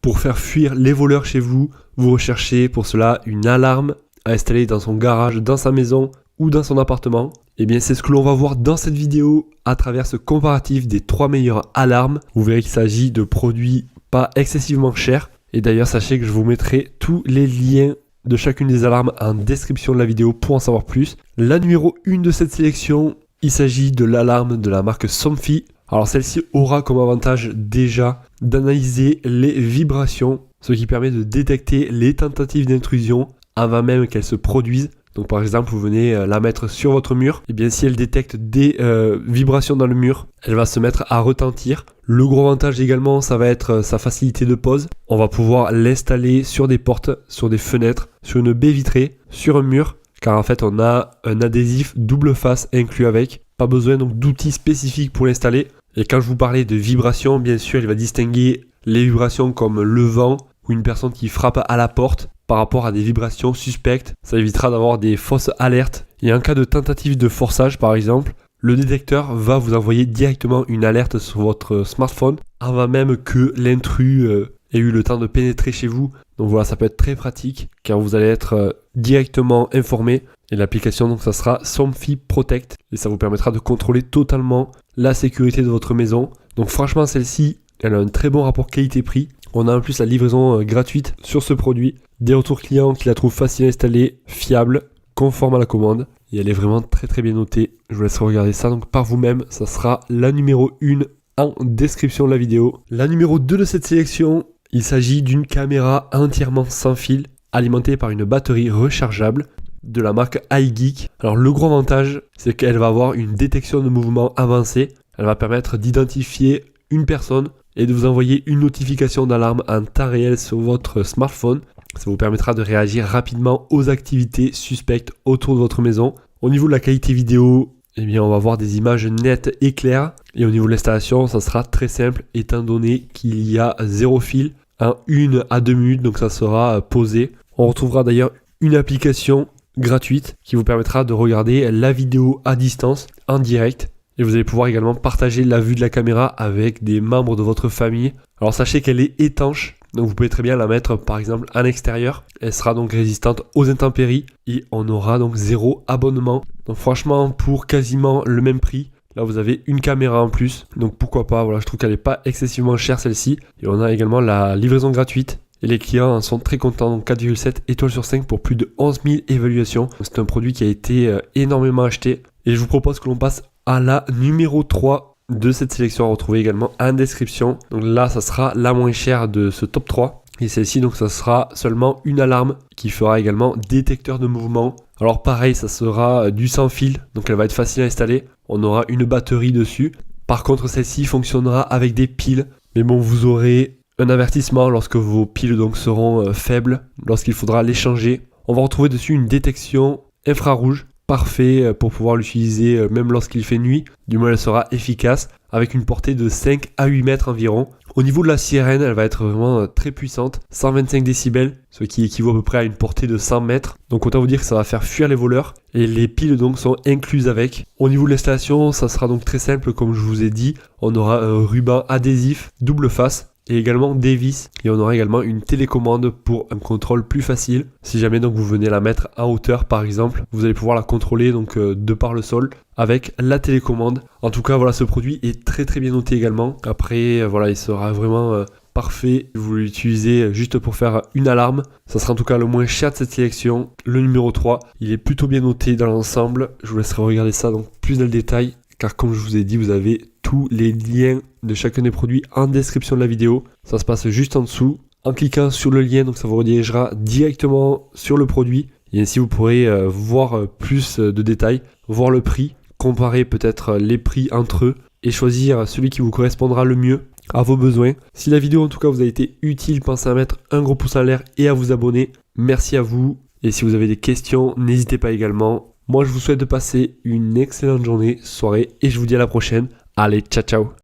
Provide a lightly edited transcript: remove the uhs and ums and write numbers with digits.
Pour faire fuir les voleurs chez vous, vous recherchez pour cela une alarme à installer dans son garage, dans sa maison ou dans son appartement. Et bien c'est ce que l'on va voir dans cette vidéo à travers ce comparatif des 3 meilleures alarmes. Vous verrez qu'il s'agit de produits pas excessivement chers. Et d'ailleurs sachez que je vous mettrai tous les liens de chacune des alarmes en description de la vidéo pour en savoir plus. La numéro 1 de cette sélection, il s'agit de l'alarme de la marque Somfy. Alors celle-ci aura comme avantage déjà d'analyser les vibrations, ce qui permet de détecter les tentatives d'intrusion avant même qu'elles se produisent. Donc par exemple, vous venez la mettre sur votre mur, et bien si elle détecte des vibrations dans le mur, elle va se mettre à retentir. Le gros avantage également, ça va être sa facilité de pose. On va pouvoir l'installer sur des portes, sur des fenêtres, sur une baie vitrée, sur un mur, car en fait on a un adhésif double face inclus avec. Pas besoin donc d'outils spécifiques pour l'installer. Et quand je vous parlais de vibrations, bien sûr, il va distinguer les vibrations comme le vent ou une personne qui frappe à la porte par rapport à des vibrations suspectes. Ça évitera d'avoir des fausses alertes. Et en cas de tentative de forçage, par exemple, le détecteur va vous envoyer directement une alerte sur votre smartphone avant même que l'intrus ait eu le temps de pénétrer chez vous. Donc voilà, ça peut être très pratique car vous allez être directement informé. Et l'application, donc ça sera Somfy Protect et ça vous permettra de contrôler totalement la sécurité de votre maison. Donc franchement, celle-ci, elle a un très bon rapport qualité-prix. On a en plus la livraison gratuite sur ce produit. Des retours clients qui la trouvent facile à installer, fiable, conforme à la commande. Et elle est vraiment très très bien notée. Je vous laisserai regarder ça donc par vous-même. Ça sera la numéro 1 en description de la vidéo. La numéro 2 de cette sélection, il s'agit d'une caméra entièrement sans fil, alimentée par une batterie rechargeable de la marque iGeek. Alors le gros avantage, c'est qu'elle va avoir une détection de mouvement avancée. Elle va permettre d'identifier une personne et de vous envoyer une notification d'alarme en temps réel sur votre smartphone. Ça vous permettra de réagir rapidement aux activités suspectes autour de votre maison. Au niveau de la qualité vidéo, eh bien on va voir des images nettes et claires. Et au niveau de l'installation, ça sera très simple étant donné qu'il y a 0 fil en 1 à 2 minutes, donc ça sera posé. On retrouvera d'ailleurs une application gratuite qui vous permettra de regarder la vidéo à distance en direct. Et vous allez pouvoir également partager la vue de la caméra avec des membres de votre famille. Alors sachez qu'elle est étanche, donc vous pouvez très bien la mettre par exemple en extérieur. Elle sera donc résistante aux intempéries et on aura donc 0 abonnement. Donc franchement, pour quasiment le même prix, là vous avez une caméra en plus. Donc pourquoi pas, voilà, je trouve qu'elle n'est pas excessivement chère celle-ci. Et on a également la livraison gratuite. Et les clients en sont très contents, donc 4,7 étoiles sur 5 pour plus de 11 000 évaluations. C'est un produit qui a été énormément acheté. Et je vous propose que l'on passe à la numéro 3 de cette sélection à retrouver également en description. Donc là, ça sera la moins chère de ce top 3. Et celle-ci, donc ça sera seulement une alarme qui fera également détecteur de mouvement. Alors pareil, ça sera du sans fil, donc elle va être facile à installer. On aura une batterie dessus. Par contre, celle-ci fonctionnera avec des piles. Mais bon, vous aurez un avertissement lorsque vos piles donc seront faibles, lorsqu'il faudra les changer. On va retrouver dessus une détection infrarouge, parfait pour pouvoir l'utiliser même lorsqu'il fait nuit. Du moins elle sera efficace avec une portée de 5 à 8 mètres environ. Au niveau de la sirène, elle va être vraiment très puissante, 125 décibels, ce qui équivaut à peu près à une portée de 100 mètres. Donc autant vous dire que ça va faire fuir les voleurs et les piles donc sont incluses avec. Au niveau de l'installation, ça sera donc très simple comme je vous ai dit. On aura un ruban adhésif double face et également des vis, et on aura également une télécommande pour un contrôle plus facile. Si jamais donc vous venez la mettre en hauteur par exemple, vous allez pouvoir la contrôler donc de par le sol avec la télécommande. En tout cas voilà, ce produit est très très bien noté également. Après voilà, il sera vraiment parfait. Vous l'utilisez juste pour faire une alarme. Ça sera en tout cas le moins cher de cette sélection. Le numéro 3, il est plutôt bien noté dans l'ensemble. Je vous laisserai regarder ça donc plus dans le détail, car comme je vous ai dit, vous avez tous les liens de chacun des produits en description de la vidéo. Ça se passe juste en dessous. En cliquant sur le lien, donc ça vous redirigera directement sur le produit. Et ainsi vous pourrez voir plus de détails, voir le prix, comparer peut-être les prix entre eux et choisir celui qui vous correspondra le mieux à vos besoins. Si la vidéo en tout cas vous a été utile, pensez à mettre un gros pouce en l'air et à vous abonner. Merci à vous. Et si vous avez des questions, n'hésitez pas également. Moi je vous souhaite de passer une excellente journée, soirée et je vous dis à la prochaine. Allez, ciao ciao.